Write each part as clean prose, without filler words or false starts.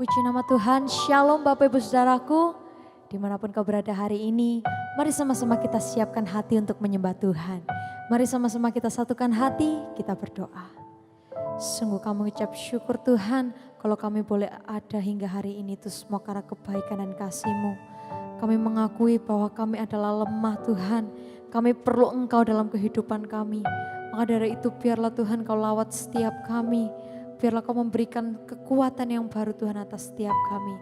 Puji nama Tuhan, Shalom Bapak Ibu Saudaraku. Dimanapun kau berada hari ini, mari sama-sama kita siapkan hati untuk menyembah Tuhan. Mari sama-sama kita satukan hati, kita berdoa. Sungguh kami ucap syukur Tuhan, kalau kami boleh ada hingga hari ini itu semua karena kebaikan dan kasih-Mu. Kami mengakui bahwa kami adalah lemah Tuhan, kami perlu Engkau dalam kehidupan kami. Maka dari itu biarlah Tuhan Kau lawat setiap kami. Biarlah Kau memberikan kekuatan yang baru Tuhan atas setiap kami.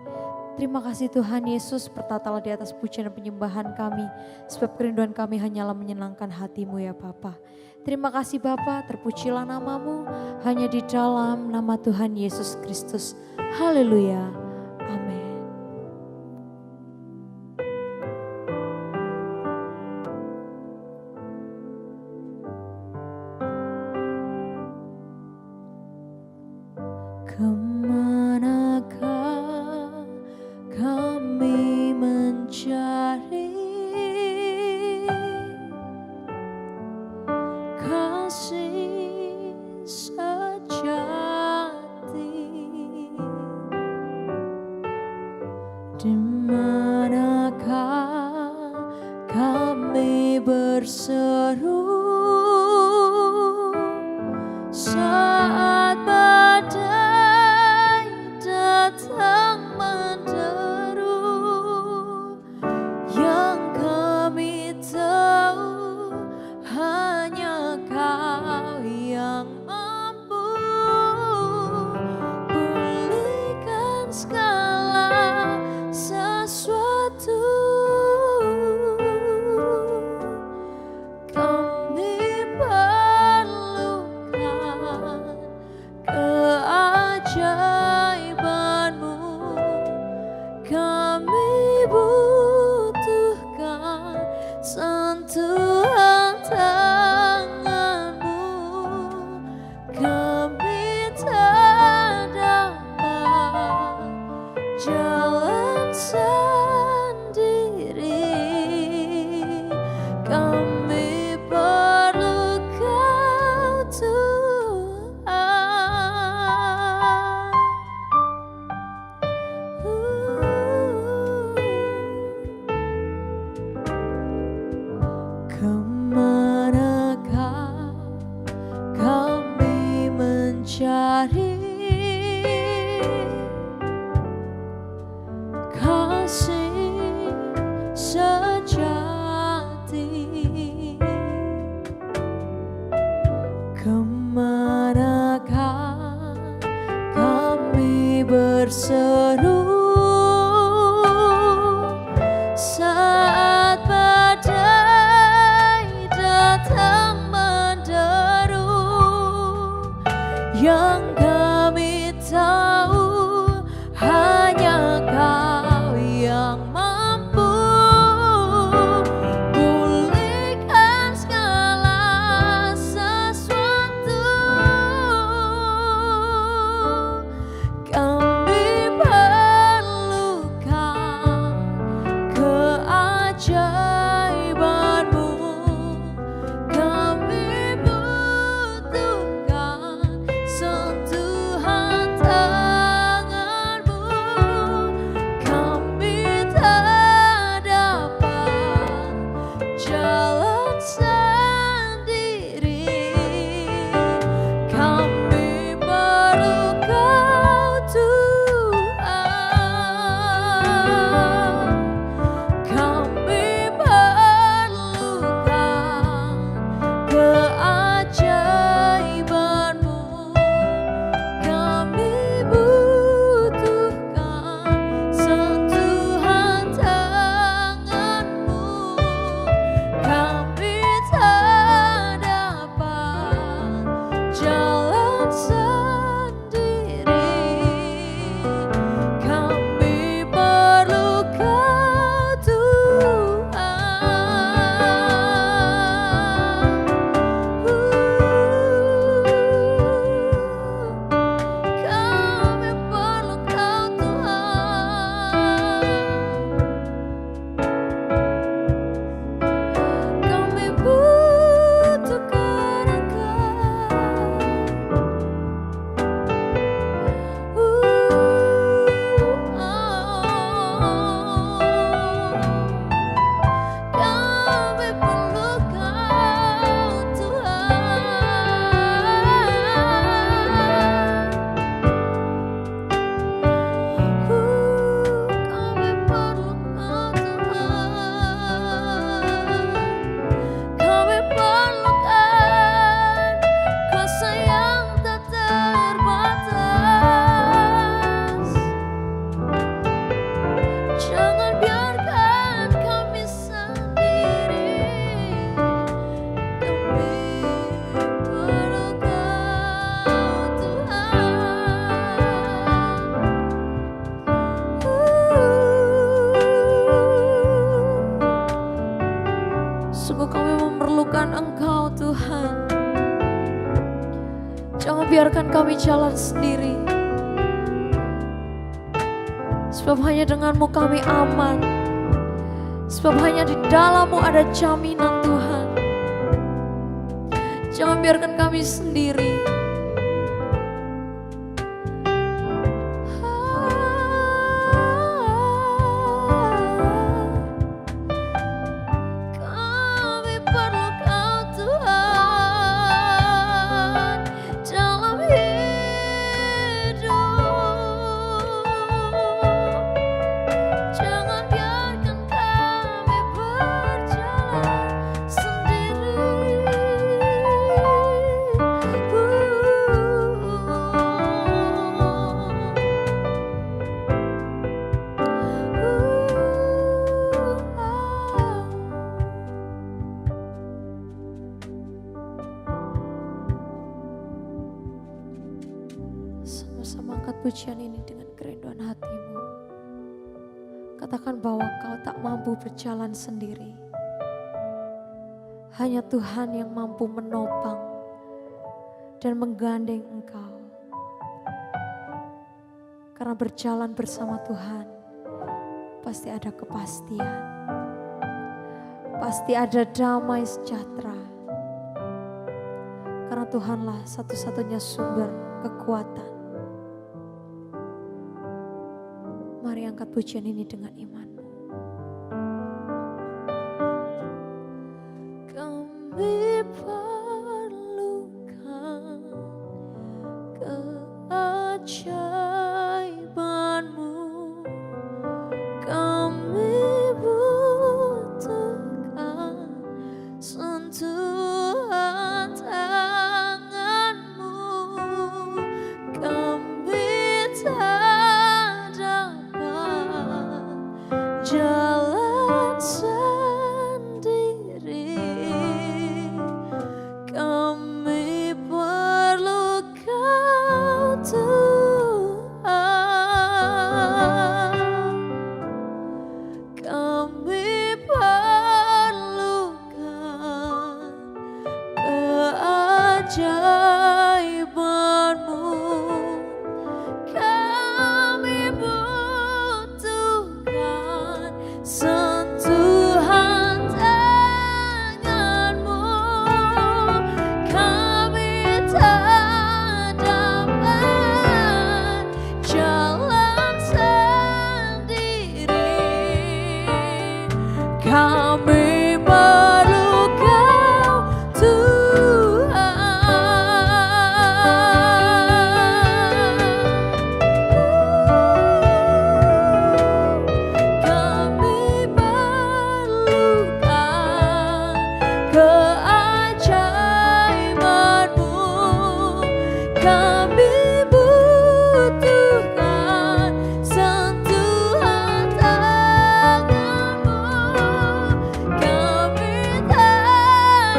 Terima kasih Tuhan Yesus, bertatalah di atas pujian dan penyembahan kami. Sebab kerinduan kami hanyalah menyenangkan hati-Mu ya Bapa. Terima kasih Bapa, terpujilah nama-Mu hanya di dalam nama Tuhan Yesus Kristus. Haleluya. Amin. Kemanakah kami mencari kasih sejati? Di manakah kami berseru saat badai datang menderu? Yang kami tahu hanya Kau yang mampu pulihkan segala sesuatu. Kami perlukan keajaiban-Mu, kami butuhkan sentuhan tangan-Mu. Kami tak dapat jalan sendiri, kami perlu Kau Tuhan. Kemanakah kami mencari kasih sejati? Kemanakah kami berseru saat badai datang menderu? Yang kami tahu hanya Kau yang mampu pulihkan segala sesuatu. Kami perlukan keajaiban-Mu, kami butuhkan sentuhan tangan-Mu. Kami tak dapat jalan sendiri, kami perlu Kau Tuhan. Kami perlukan keajaiban-Mu, kami butuhkan sentuhan tangan-Mu. Kami tak dapat jalan sendiri, kami perlu Kau Tuhan. Kami perlu Kau Tuhan. Kami butuhkan Engkau. kami jalan sendiri. Sebab hanya denganmu kami aman. Sebab hanya di dalammu ada jaminan Tuhan. Jangan biarkan kami sendiri. Sama-sama angkat pujian ini dengan kerinduan hatimu. Katakan bahwa kau tak mampu berjalan sendiri. Hanya Tuhan yang mampu menopang dan menggandeng engkau. Karena berjalan bersama Tuhan pasti ada kepastian. Pasti ada damai sejahtera. Karena Tuhanlah satu-satunya sumber kekuatan. Mari angkat pujian ini dengan iman. Kami perlukan keajaiban-Mu. Kami butuhkan sentuhan tangan-Mu. Kami tak dapat jalan sendiri. Kami perlu Kau Tuhan. Kami perlukan keajaiban-Mu. Kami butuhkan sentuhan tangan-Mu. Kami tak dapat jalan sendiri. Kami perlu Kau Tuhan. Kami perlukan keajaiban-Mu. Kami butuhkan sentuhan tangan-Mu. Kami tak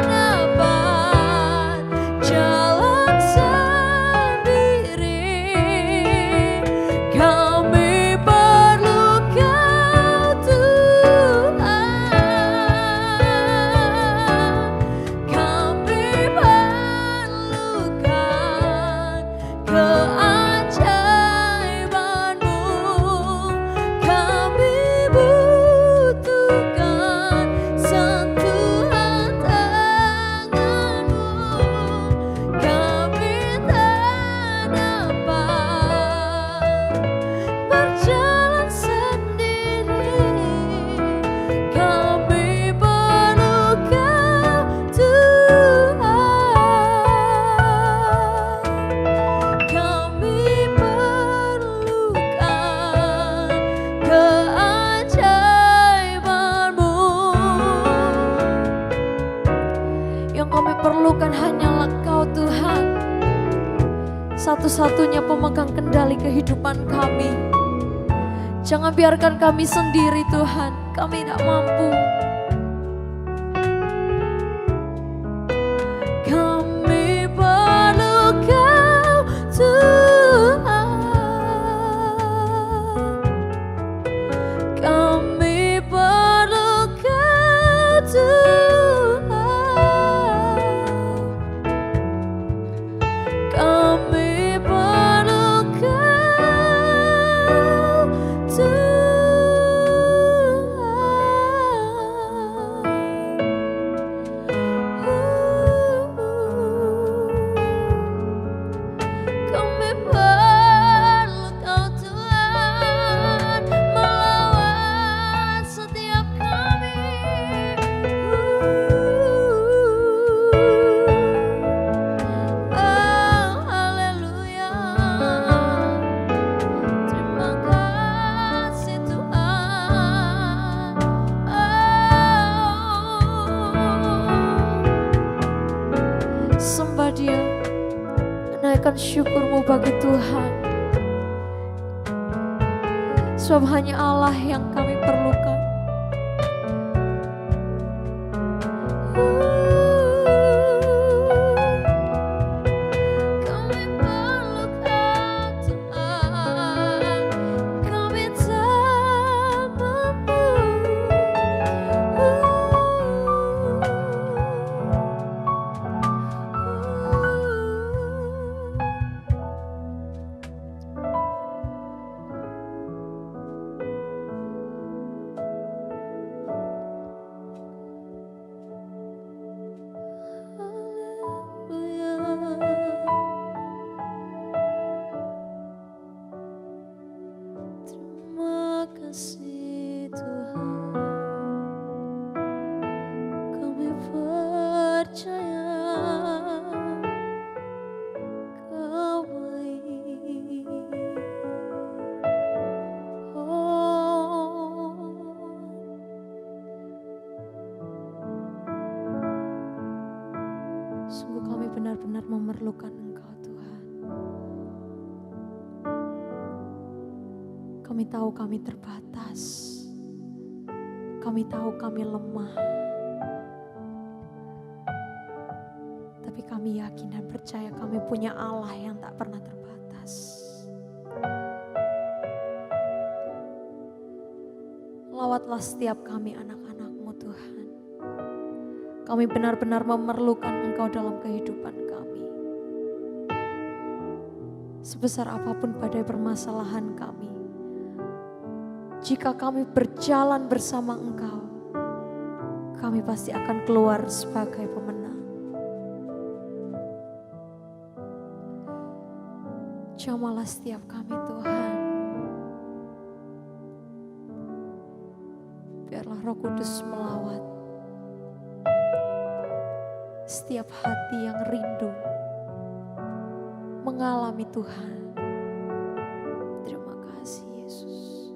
dapat jalan sendiri. Kami perlu Kau Tuhan. Kami perlukan keajaiban-Mu. Kami butuhkan sentuhan tangan-Mu. Kami tak dapat berjalan sendiri. Kami perlu Kau Tuhan. Kami perlukan keajaiban-Mu. Yang kami perlukan hanyalah Kau Tuhan. Satu-satunya pemegang kendali kehidupan kami. Jangan biarkan kami sendiri Tuhan. Kami tidak mampu. Kami perlu Kau Tuhan. Kami perlu Kau Tuhan. Kami Kamu bagi Tuhan. Sebab hanya Allah yang kami perlukan. Kami perlukan Tuhan. Kami tak mampu. Terima kasih Tuhan, kami percaya Kau baik. Sungguh kami benar-benar memerlukan Engkau Tuhan. Kami tahu kami terbatas. Kami tahu kami lemah. Tapi kami yakin dan percaya kami punya Allah yang tak pernah terbatas. Lawatlah setiap kami anak-anak-Mu Tuhan. Kami benar-benar memerlukan Engkau dalam kehidupan kami. Sebesar apapun badai permasalahan kami, jika kami berjalan bersama Engkau, kami pasti akan keluar sebagai pemenang. Jamalah setiap kami Tuhan. Biarlah Roh Kudus melawat setiap hati yang rindu mengalami Tuhan. Terima kasih Yesus.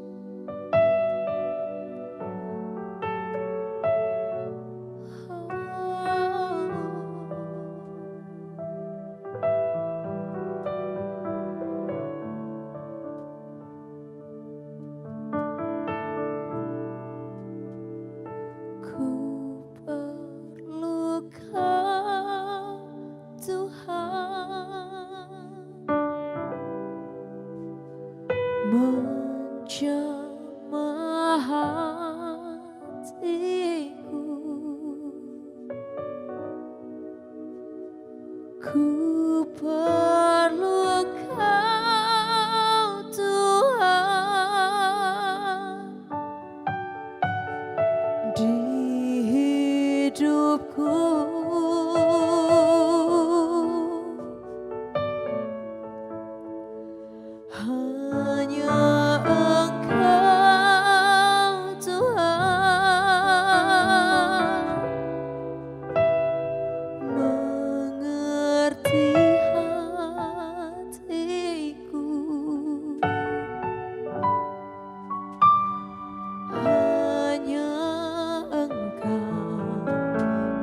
Menjamah hatiku, ku perlu Kau Tuhan di hidupku.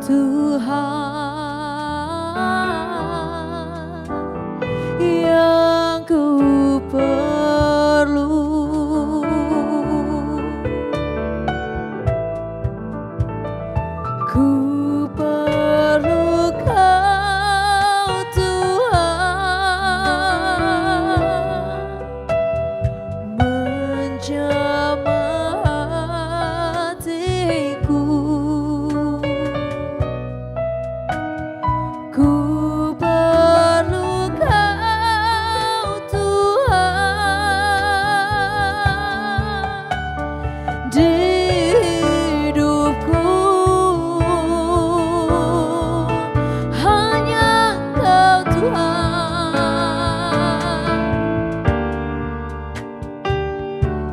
Tuhan yang ku perlu, ku perlu Kau Tuhan menjamah hatiku. Ku perlu Kau Tuhan di hidupku. Hanya Kau Tuhan.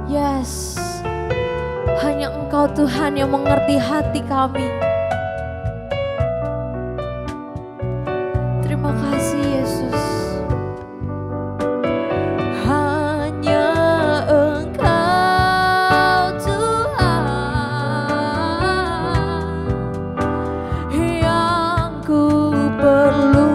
Yes, hanya Engkau Tuhan yang mengerti hati kami. Terima kasih Yesus. Hanya Engkau Tuhan yang ku perlu.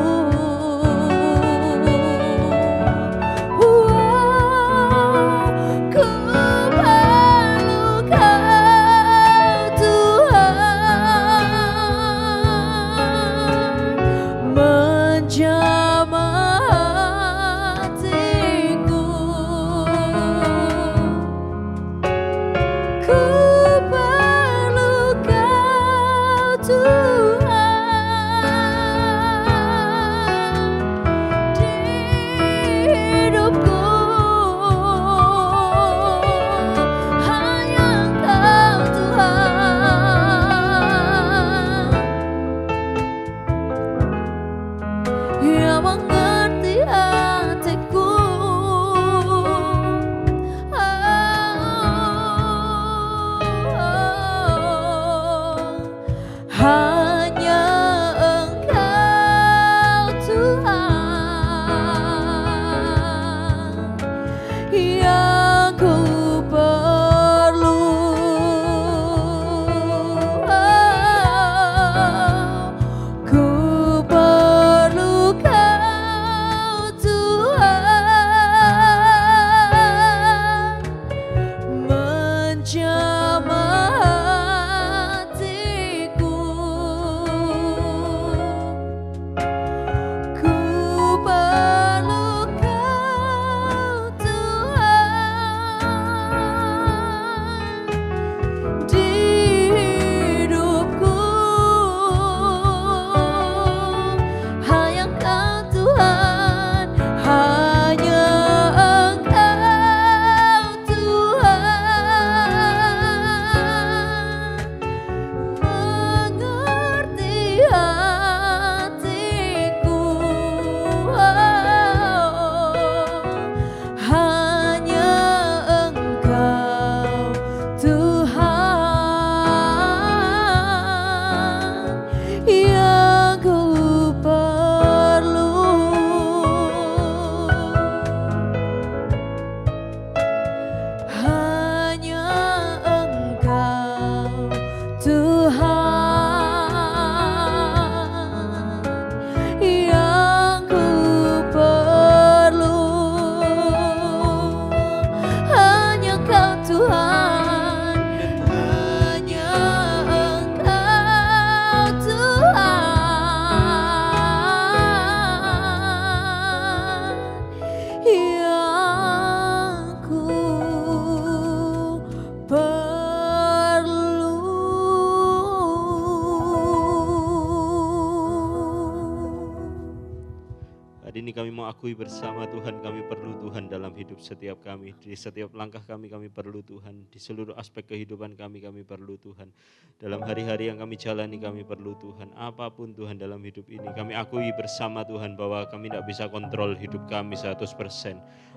akui bersama Tuhan, kami perlu Tuhan dalam hidup setiap kami. Di setiap langkah kami perlu Tuhan. Di seluruh aspek kehidupan kami perlu Tuhan. Dalam hari-hari yang kami jalani kami perlu Tuhan. Apapun Tuhan dalam hidup ini, kami akui bersama Tuhan bahwa kami tidak bisa kontrol hidup kami 100%.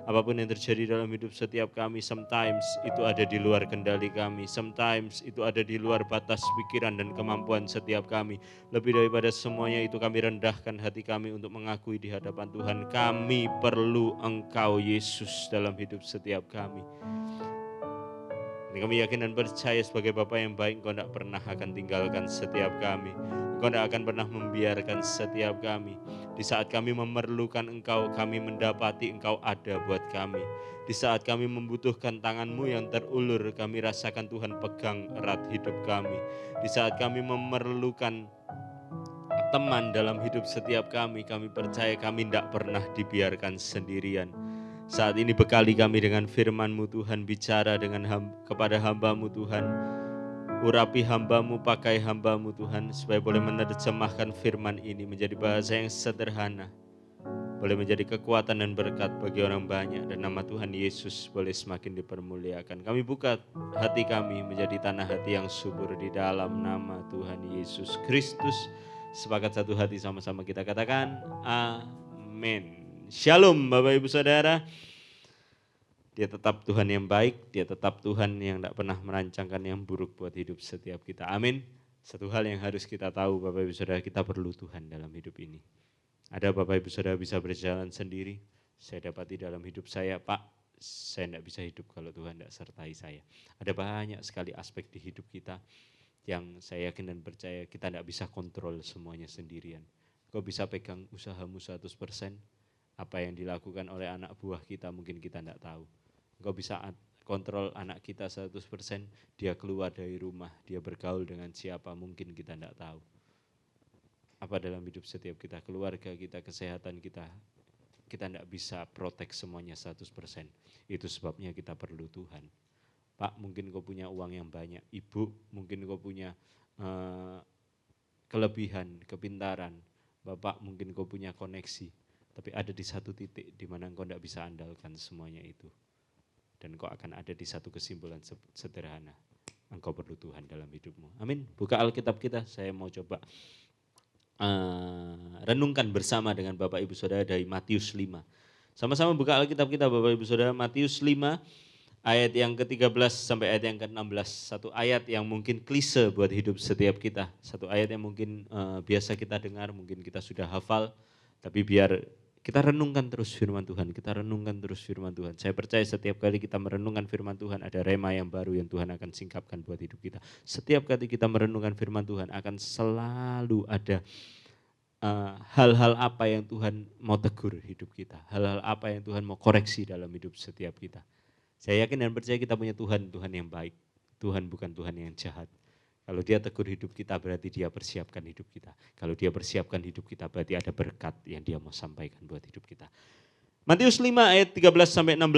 Apapun yang terjadi dalam hidup setiap kami, sometimes itu ada di luar kendali kami. Sometimes itu ada di luar batas pikiran dan kemampuan setiap kami. Lebih daripada semuanya itu kami rendahkan hati kami untuk mengakui di hadapan Tuhan. Kami perlu Engkau Yesus dalam hidup setiap kami. Ini kami yakin dan percaya sebagai Bapa yang baik, Engkau tidak pernah akan tinggalkan setiap kami. Engkau tidak akan pernah membiarkan setiap kami. Di saat kami memerlukan Engkau, kami mendapati Engkau ada buat kami. Di saat kami membutuhkan tangan-Mu yang terulur, kami rasakan Tuhan pegang erat hidup kami. Di saat kami memerlukan teman dalam hidup setiap kami percaya kami tidak pernah dibiarkan sendirian. Saat ini bekali kami dengan firman-Mu Tuhan, bicara kepada hamba-Mu Tuhan. Urapi hamba-Mu, pakai hamba-Mu Tuhan, supaya boleh menerjemahkan firman ini menjadi bahasa yang sederhana. Boleh menjadi kekuatan dan berkat bagi orang banyak, dan nama Tuhan Yesus boleh semakin dipermuliakan. Kami buka hati kami menjadi tanah hati yang subur di dalam nama Tuhan Yesus Kristus. Sepakat satu hati sama-sama kita katakan amin. Shalom Bapak Ibu Saudara. Dia tetap Tuhan yang baik, dia tetap Tuhan yang tidak pernah merancangkan yang buruk buat hidup setiap kita. Amin. Satu hal yang harus kita tahu Bapak Ibu Saudara, kita perlu Tuhan dalam hidup ini. Ada Bapak Ibu Saudara bisa berjalan sendiri, saya dapati dalam hidup saya, Pak, saya tidak bisa hidup kalau Tuhan tidak sertai saya. Ada banyak sekali aspek di hidup kita yang saya yakin dan percaya kita tidak bisa kontrol semuanya sendirian. Kau bisa pegang usahamu 100%, apa yang dilakukan oleh anak buah kita mungkin kita tidak tahu. Engkau bisa kontrol anak kita 100%, dia keluar dari rumah, dia bergaul dengan siapa mungkin kita tidak tahu. Apa dalam hidup setiap kita, keluarga kita, kesehatan kita tidak bisa protek semuanya 100%. Itu sebabnya kita perlu Tuhan. Pak, mungkin kau punya uang yang banyak, Ibu mungkin kau punya kelebihan, kepintaran, Bapak mungkin kau punya koneksi, tapi ada di satu titik di mana engkau tidak bisa andalkan semuanya itu. Dan kau akan ada di satu kesimpulan sederhana. Engkau perlu Tuhan dalam hidupmu. Amin. Buka Alkitab kita, saya mau coba renungkan bersama dengan Bapak Ibu Saudara dari Matius 5. Sama-sama buka Alkitab kita Bapak Ibu Saudara, Matius 5 ayat yang ke-13 sampai ayat yang ke-16. Satu ayat yang mungkin klise buat hidup setiap kita. Satu ayat yang mungkin biasa kita dengar, mungkin kita sudah hafal. Tapi biar kita renungkan terus firman Tuhan, kita renungkan terus firman Tuhan. Saya percaya setiap kali kita merenungkan firman Tuhan, ada rema yang baru yang Tuhan akan singkapkan buat hidup kita. Setiap kali kita merenungkan firman Tuhan, akan selalu ada hal-hal apa yang Tuhan mau tegur hidup kita. Hal-hal apa yang Tuhan mau koreksi dalam hidup setiap kita. Saya yakin dan percaya kita punya Tuhan yang baik. Tuhan bukan Tuhan yang jahat. Kalau dia tegur hidup kita berarti dia persiapkan hidup kita. Kalau dia persiapkan hidup kita berarti ada berkat yang dia mau sampaikan buat hidup kita. Matius 5 ayat 13 sampai 16,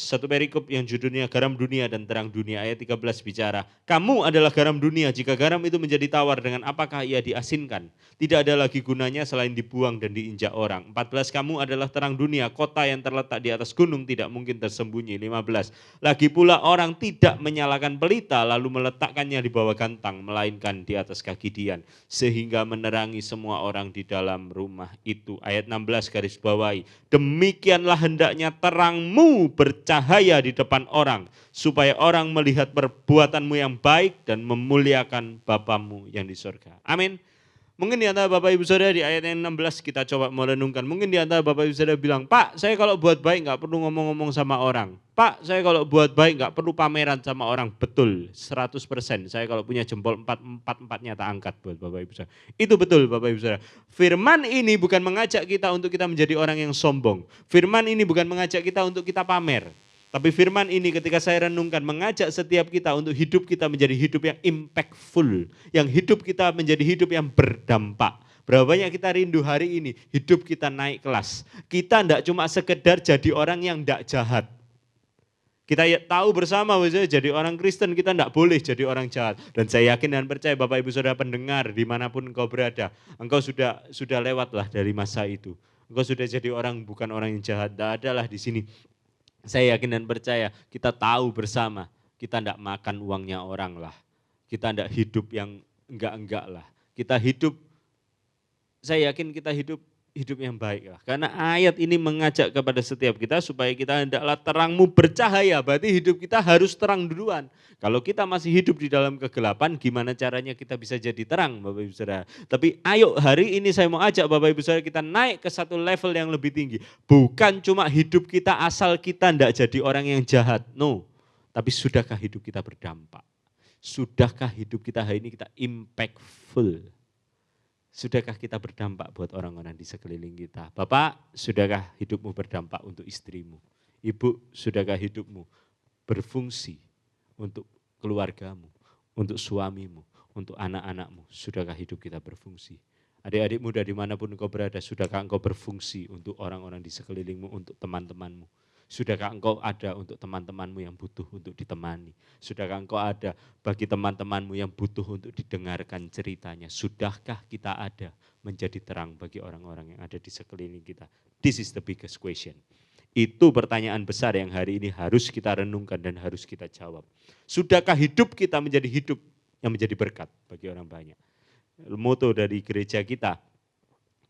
satu perikop yang judulnya garam dunia dan terang dunia. Ayat 13 bicara, kamu adalah garam dunia, jika garam itu menjadi tawar dengan apakah ia diasinkan? Tidak ada lagi gunanya selain dibuang dan diinjak orang. 14, kamu adalah terang dunia, kota yang terletak di atas gunung tidak mungkin tersembunyi. 15, lagi pula orang tidak menyalakan pelita lalu meletakkannya di bawah gantang, melainkan di atas kaki dian, sehingga menerangi semua orang di dalam rumah itu. Ayat 16 garis bawahi, demikianlah hendaknya terangmu bercahaya di depan orang, supaya orang melihat perbuatanmu yang baik dan memuliakan Bapamu yang di surga. Amin. Mungkin di antara Bapak Ibu Saudara di ayat yang 16 kita coba merenungkan. Mungkin di antara Bapak Ibu Saudara bilang, Pak, saya kalau buat baik gak perlu ngomong-ngomong sama orang. Pak, saya kalau buat baik gak perlu pameran sama orang. Betul, 100%. Saya kalau punya jempol 4-4-nya tak angkat buat Bapak Ibu Saudara. Itu betul Bapak Ibu Saudara. Firman ini bukan mengajak kita untuk kita menjadi orang yang sombong. Firman ini bukan mengajak kita untuk kita pamer. Tapi firman ini ketika saya renungkan mengajak setiap kita untuk hidup kita menjadi hidup yang impactful. Yang hidup kita menjadi hidup yang berdampak. Berapa banyak kita rindu hari ini hidup kita naik kelas. Kita tidak cuma sekedar jadi orang yang tidak jahat. Kita tahu bersama jadi orang Kristen kita tidak boleh jadi orang jahat. Dan saya yakin dan percaya Bapak Ibu Saudara pendengar dimanapun engkau berada. Engkau sudah lewatlah dari masa itu. engkau sudah jadi orang bukan orang yang jahat. Tidak adalah di sini. Saya yakin dan percaya, kita tahu bersama, kita tidak makan uangnya orang lah. Kita tidak hidup yang enggak-enggak lah. Kita hidup, saya yakin kita hidup yang baik lah. Karena ayat ini mengajak kepada setiap kita supaya kita hendaklah terangmu bercahaya, berarti hidup kita harus terang duluan. Kalau kita masih hidup di dalam kegelapan, gimana caranya kita bisa jadi terang Bapak Ibu Saudara. Tapi ayo hari ini saya mau ajak Bapak Ibu Saudara kita naik ke satu level yang lebih tinggi. Bukan cuma hidup kita asal kita tidak jadi orang yang jahat, no. Tapi sudahkah hidup kita berdampak? Sudahkah hidup kita hari ini kita impactful? Sudahkah kita berdampak buat orang-orang di sekeliling kita? Bapak, sudahkah hidupmu berdampak untuk istrimu? Ibu, sudahkah hidupmu berfungsi untuk keluargamu, untuk suamimu, untuk anak-anakmu? Sudahkah hidup kita berfungsi? Adik-adik muda dimanapun engkau berada, sudahkah engkau berfungsi untuk orang-orang di sekelilingmu, untuk teman-temanmu? Sudahkah engkau ada untuk teman-temanmu yang butuh untuk ditemani? Sudahkah engkau ada bagi teman-temanmu yang butuh untuk didengarkan ceritanya? Sudahkah kita ada menjadi terang bagi orang-orang yang ada di sekeliling kita? This is the biggest question. Itu pertanyaan besar yang hari ini harus kita renungkan dan harus kita jawab. Sudahkah hidup kita menjadi hidup yang menjadi berkat bagi orang banyak? Moto dari gereja kita,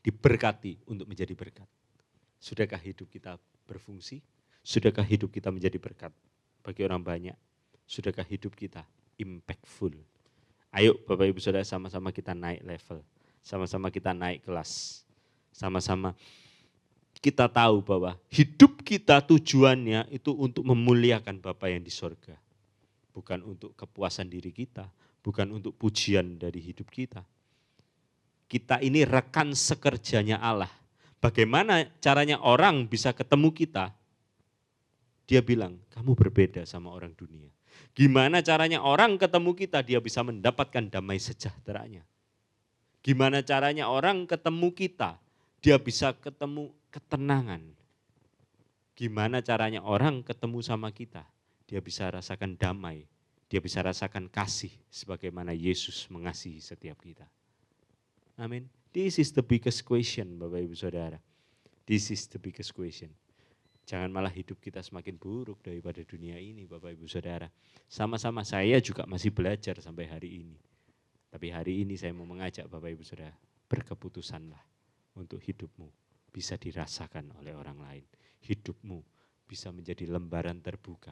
diberkati untuk menjadi berkat. Sudahkah hidup kita berfungsi? Sudahkah hidup kita menjadi berkat bagi orang banyak? Sudahkah hidup kita impactful? Ayo Bapak Ibu Saudara sama-sama kita naik level, sama-sama kita naik kelas, sama-sama kita tahu bahwa hidup kita tujuannya itu untuk memuliakan Bapa yang di sorga. Bukan untuk kepuasan diri kita, bukan untuk pujian dari hidup kita. Kita ini rekan sekerjanya Allah. Bagaimana caranya orang bisa ketemu kita? Dia bilang, kamu berbeda sama orang dunia. Gimana caranya orang ketemu kita, dia bisa mendapatkan damai sejahteranya. Gimana caranya orang ketemu kita, dia bisa ketemu ketenangan. Gimana caranya orang ketemu sama kita, dia bisa rasakan damai, dia bisa rasakan kasih sebagaimana Yesus mengasihi setiap kita. Amin. This is the biggest question Bapak Ibu Saudara. This is the biggest question. Jangan malah hidup kita semakin buruk daripada dunia ini Bapak Ibu Saudara. Sama-sama saya juga masih belajar sampai hari ini. Tapi hari ini saya mau mengajak Bapak Ibu Saudara, berkeputusanlah untuk hidupmu bisa dirasakan oleh orang lain. Hidupmu bisa menjadi lembaran terbuka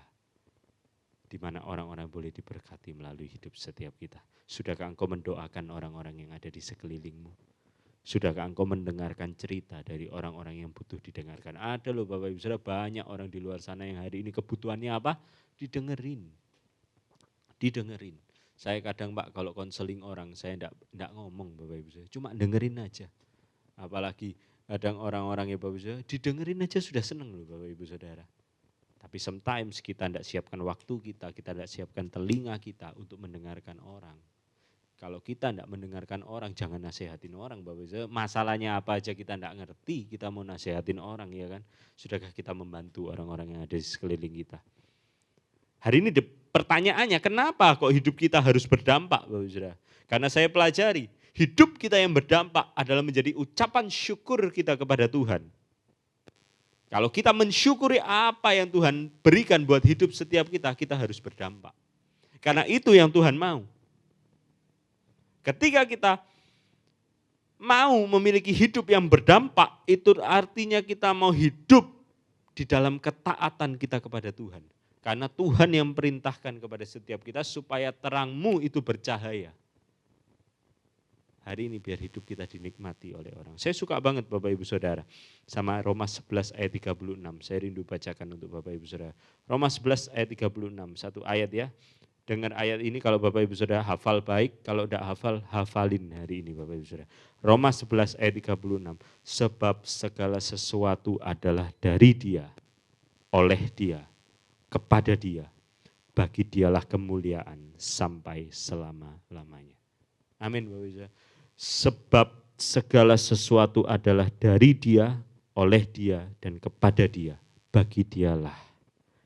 di mana orang-orang boleh diberkati melalui hidup setiap kita. Sudahkah engkau mendoakan orang-orang yang ada di sekelilingmu? Sudahkah engkau mendengarkan cerita dari orang-orang yang butuh didengarkan? Ada loh Bapak Ibu Saudara, banyak orang di luar sana yang hari ini kebutuhannya apa? Didengerin. Didengerin. Saya kadang Pak kalau konseling orang, saya enggak ngomong Bapak Ibu Saudara, cuma dengerin aja. Apalagi kadang orang-orang ya Bapak Ibu Saudara, didengerin aja sudah senang loh Bapak Ibu Saudara. Tapi sometimes kita enggak siapkan waktu kita enggak siapkan telinga kita untuk mendengarkan orang. Kalau kita tidak mendengarkan orang, jangan nasihatin orang Bapak Ibu. Masalahnya apa aja kita tidak ngerti, kita mau nasihatin orang ya kan. Sudahkah kita membantu orang-orang yang ada di sekeliling kita? Hari ini pertanyaannya, kenapa kok hidup kita harus berdampak Bapak Ibu? Karena saya pelajari, hidup kita yang berdampak adalah menjadi ucapan syukur kita kepada Tuhan. Kalau kita mensyukuri apa yang Tuhan berikan buat hidup setiap kita, kita harus berdampak. Karena itu yang Tuhan mau. Ketika kita mau memiliki hidup yang berdampak, itu artinya kita mau hidup di dalam ketaatan kita kepada Tuhan. Karena Tuhan yang perintahkan kepada setiap kita supaya terangmu itu bercahaya. Hari ini biar hidup kita dinikmati oleh orang. Saya suka banget Bapak Ibu Saudara sama Roma 11 ayat 36. Saya rindu bacakan untuk Bapak Ibu Saudara. Roma 11 ayat 36, satu ayat ya. Dengar ayat ini kalau Bapak Ibu Saudara hafal baik, kalau tidak hafal, hafalin hari ini Bapak Ibu Saudara. Roma 11 ayat 36, sebab segala sesuatu adalah dari Dia, oleh Dia, kepada Dia, bagi Dialah kemuliaan sampai selama-lamanya. Amin Bapak Ibu Saudara. Sebab segala sesuatu adalah dari Dia, oleh Dia, dan kepada Dia, bagi Dialah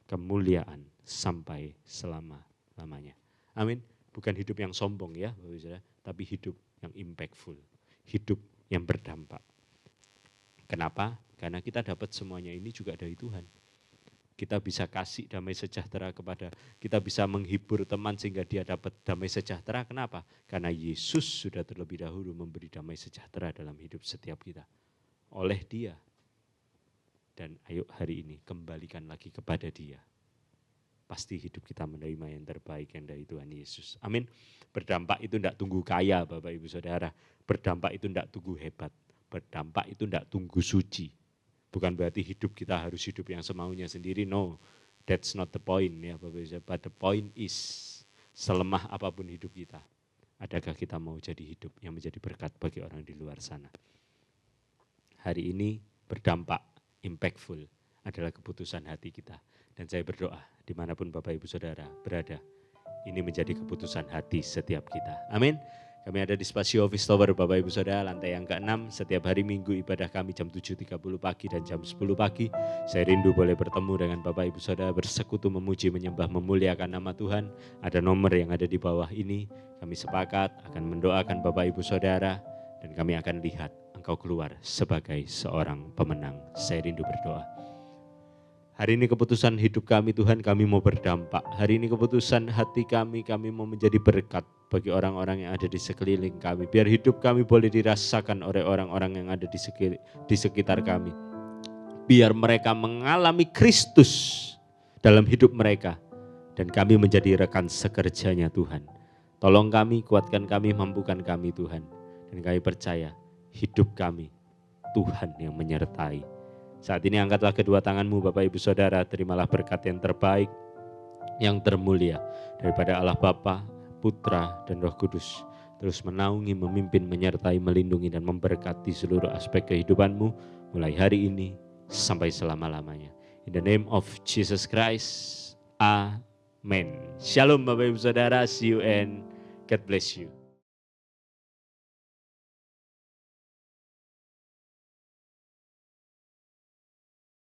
kemuliaan sampai selama-lamanya. Amin. Bukan hidup yang sombong ya, Bapak Ibu Saudara, tapi hidup yang impactful, hidup yang berdampak. Kenapa? Karena kita dapat semuanya ini juga dari Tuhan. Kita bisa kasih damai sejahtera kita bisa menghibur teman sehingga dia dapat damai sejahtera. Kenapa? Karena Yesus sudah terlebih dahulu memberi damai sejahtera dalam hidup setiap kita. Oleh Dia. Dan ayo hari ini kembalikan lagi kepada Dia. Pasti hidup kita menerima yang terbaik yang dari Tuhan Yesus. Amin. Berdampak itu tidak tunggu kaya Bapak Ibu Saudara. Berdampak itu tidak tunggu hebat. Berdampak itu tidak tunggu suci. Bukan berarti hidup kita harus hidup yang semaunya sendiri. No, that's not the point ya Bapak Ibu. But the point is, selemah apapun hidup kita, adakah kita mau jadi hidup yang menjadi berkat bagi orang di luar sana. Hari ini berdampak, impactful adalah keputusan hati kita. Dan saya berdoa dimanapun Bapak Ibu Saudara berada, ini menjadi keputusan hati setiap kita. Amin. Kami ada di Spasio Office Tower Bapak Ibu Saudara, lantai yang ke-6. Setiap hari Minggu ibadah kami jam 7.30 pagi dan jam 10 pagi. Saya rindu boleh bertemu dengan Bapak Ibu Saudara, bersekutu, memuji, menyembah, memuliakan nama Tuhan. Ada nomor yang ada di bawah ini. Kami sepakat akan mendoakan Bapak Ibu Saudara dan kami akan lihat engkau keluar sebagai seorang pemenang. Saya rindu berdoa. Hari ini keputusan hidup kami Tuhan, kami mau berdampak. Hari ini keputusan hati kami mau menjadi berkat bagi orang-orang yang ada di sekeliling kami. Biar hidup kami boleh dirasakan oleh orang-orang yang ada di sekitar kami. Biar mereka mengalami Kristus dalam hidup mereka. Dan kami menjadi rekan sekerjanya Tuhan. Tolong kami, kuatkan kami, mampukan kami Tuhan. Dan kami percaya hidup kami Tuhan yang menyertai. Saat ini angkatlah kedua tanganmu Bapak Ibu Saudara, terimalah berkat yang terbaik, yang termulia daripada Allah Bapa, Putra, dan Roh Kudus. Terus menaungi, memimpin, menyertai, melindungi, dan memberkati seluruh aspek kehidupanmu mulai hari ini sampai selama-lamanya. In the name of Jesus Christ, Amen. Shalom Bapak Ibu Saudara, see you and God bless you.